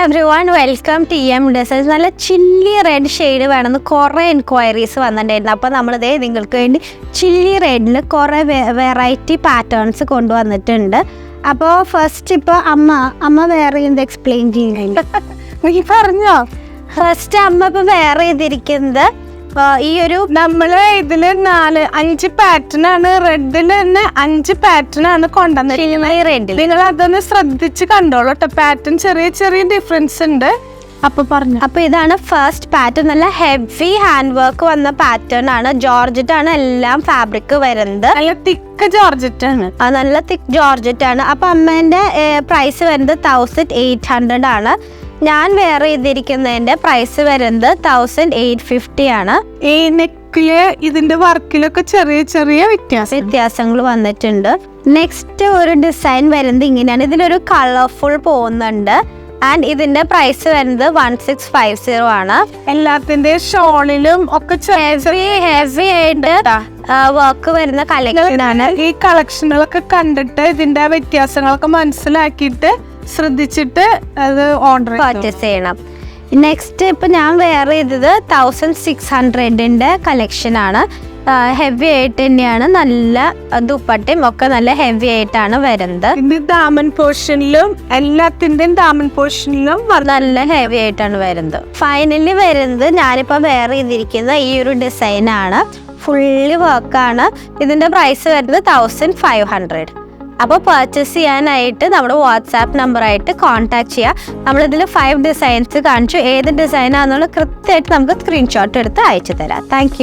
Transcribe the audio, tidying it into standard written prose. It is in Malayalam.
Everyone, welcome to designs. നല്ല ചില്ലി റെഡ് ഷെയ്ഡ് വേണമെന്ന് കുറേ എൻക്വയറീസ് വന്നിട്ടുണ്ടായിരുന്നു. അപ്പോൾ നമ്മളിതേ നിങ്ങൾക്ക് വേണ്ടി ചില്ലി റെഡിൽ കുറേ വെറൈറ്റി പാറ്റേൺസ് കൊണ്ടുവന്നിട്ടുണ്ട്. അപ്പോൾ ഫസ്റ്റ് ഇപ്പോൾ അമ്മ വേറെ എന്ത് എക്സ്പ്ലെയിൻ ചെയ്യുന്നുണ്ട്? നീ പറഞ്ഞോ. ഫസ്റ്റ് അമ്മ ഇപ്പോൾ വേറെ ചെയ്തിരിക്കുന്നത് ഈ ഒരു നമ്മള് ഇതില് 4-5 പാറ്റേൺ ആണ്. റെഡിൽ തന്നെ 5 പാറ്റേൺ ആണ് കൊണ്ടുവന്നിരിക്കുന്നത്. റെഡിൽ നിങ്ങൾ അതൊന്ന് ശ്രദ്ധിച്ച് കണ്ടോളൂ കേട്ടോ. പാറ്റേൺ ചെറിയ ചെറിയ ഡിഫറൻസ് ഉണ്ട്. അപ്പൊ പറഞ്ഞു. അപ്പൊ ഇതാണ് ഫസ്റ്റ് പാറ്റേൺ. നല്ല ഹെവി ഹാൻഡ് വർക്ക് വന്ന പാറ്റേൺ ആണ്. ജോർജറ്റ് ആണ് എല്ലാം ഫാബ്രിക് വരുന്നത്. നല്ല തിക്ക് ജോർജറ്റ് ആണ്. നല്ല തിക്ക് ജോർജറ്റ് ആണ്. അപ്പൊ അമ്മേന്റെ പ്രൈസ് വരുന്നത് 1800 ആണ്. ഞാൻ വേറെ ചെയ്തിരിക്കുന്നതിന്റെ പ്രൈസ് വരുന്നത് 1850 ആണ്. ഈ നെക്കില് ഇതിന്റെ വർക്കിലൊക്കെ ചെറിയ ചെറിയ വ്യത്യാസങ്ങൾ വന്നിട്ടുണ്ട്. നെക്സ്റ്റ് ഒരു ഡിസൈൻ വരുന്നത് ഇങ്ങനെയാണ്. ഇതിലൊരു കളർഫുൾ പോകുന്നുണ്ട്. ആൻഡ് ഇതിന്റെ പ്രൈസ് വരുന്നത് 1650 ആണ്. എല്ലാത്തിന്റെ ഷോളിലും ഒക്കെ ഹെവി ആയിട്ട് വർക്ക് വരുന്ന കളക്ഷൻ ആണ്. ഈ കളക്ഷനുകളൊക്കെ കണ്ടിട്ട് ഇതിന്റെ വ്യത്യാസങ്ങളൊക്കെ മനസ്സിലാക്കിയിട്ട് ശ്രദ്ധിച്ചിട്ട് അത് ഓർഡർ പർച്ചേസ് ചെയ്യണം. നെക്സ്റ്റ് ഇപ്പൊ ഞാൻ വേറെ ചെയ്തത് 1600ന്റെ കളക്ഷൻ ആണ്. ഹെവി ആയിട്ട് തന്നെയാണ്. നല്ല ദുപ്പട്ടയും ഒക്കെ നല്ല ഹെവി ആയിട്ടാണ് വരുന്നത്. ദാമൻ പോർഷനിലും എല്ലാത്തിന്റെയും ദാമൻ പോർഷനിലും നല്ല ഹെവി ആയിട്ടാണ് വരുന്നത്. ഫൈനലി വരുന്നത് ഞാനിപ്പോ വേറെ ചെയ്തിരിക്കുന്ന ഈ ഒരു ഡിസൈൻ ആണ്. ഫുള്ളി വർക്കാണ്. ഇതിന്റെ പ്രൈസ് വരുന്നത് 1500. അപ്പോൾ പർച്ചേസ് ചെയ്യാനായിട്ട് നമ്മുടെ വാട്സാപ്പ് നമ്പറായിട്ട് കോൺടാക്ട് ചെയ്യുക. നമ്മളിതിൽ 5 ഡിസൈൻസ് കാണിച്ചു. ഏത് ഡിസൈനാണെന്നുള്ള കൃത്യമായിട്ട് നമുക്ക് സ്ക്രീൻഷോട്ട് എടുത്ത് അയച്ചു തരാം. താങ്ക്